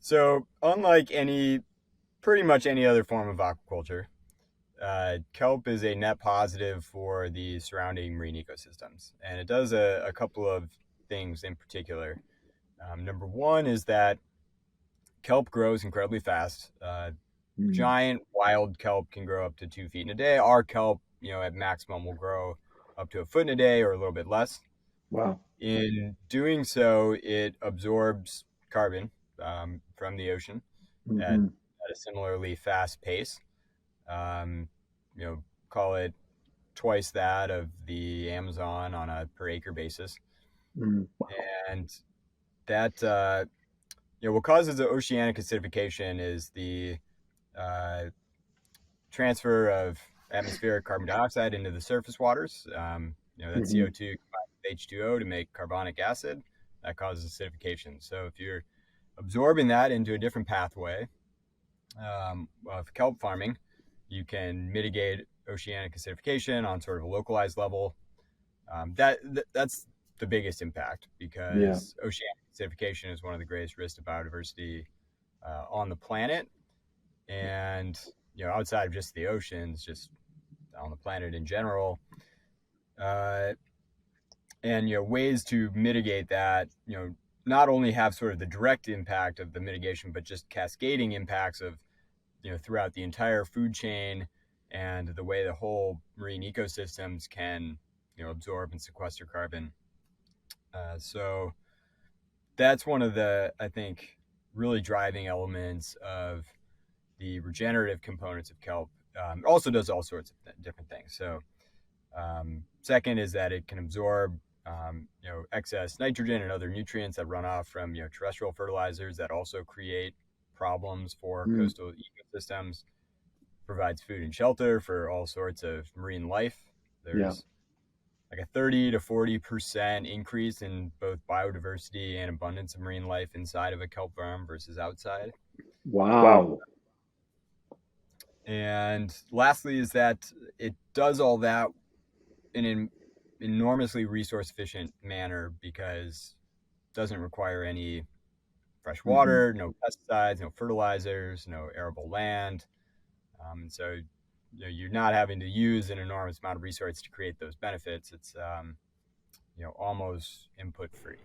So, unlike pretty much any other form of aquaculture, kelp is a net positive for the surrounding marine ecosystems. And it does a couple of things in particular. Number one is that kelp grows incredibly fast. Mm. Giant wild kelp can grow up to 2 feet in a day. Our kelp, at maximum will grow up to a foot in a day or a little bit less. Wow. In doing so, it absorbs carbon from the ocean at, Hmm. at a similarly fast pace. Um, you know, call it twice that of the Amazon on a per acre basis. Mm. Wow. And that, what causes the oceanic acidification is the uh, transfer of atmospheric carbon dioxide into the surface waters. That Hmm. CO2 combines with H2O to make carbonic acid. That causes acidification. So if you're absorbing that into a different pathway of kelp farming, you can mitigate oceanic acidification on sort of a localized level. That's the biggest impact Yeah. because oceanic acidification is one of the greatest risks to biodiversity on the planet, and outside of just the oceans, just on the planet in general. Uh, and ways to mitigate that. Not only have sort of the direct impact of the mitigation, but just cascading impacts of throughout the entire food chain and the way the whole marine ecosystems can absorb and sequester carbon. So that's one of the, I think, really driving elements of the regenerative components of kelp. It also does all sorts of different things. So second is that it can absorb excess nitrogen and other nutrients that run off from terrestrial fertilizers that also create problems for Mm. coastal ecosystems. Provides food and shelter for all sorts of marine life. Yeah. There's like a 30 to 40% increase in both biodiversity and abundance of marine life inside of a kelp farm versus outside. Wow. And lastly, is that it does all that in an enormously resource efficient manner because it doesn't require any fresh Hmm. water, no pesticides, no fertilizers, no arable land. And so you're not having to use an enormous amount of resources to create those benefits. It's almost input free.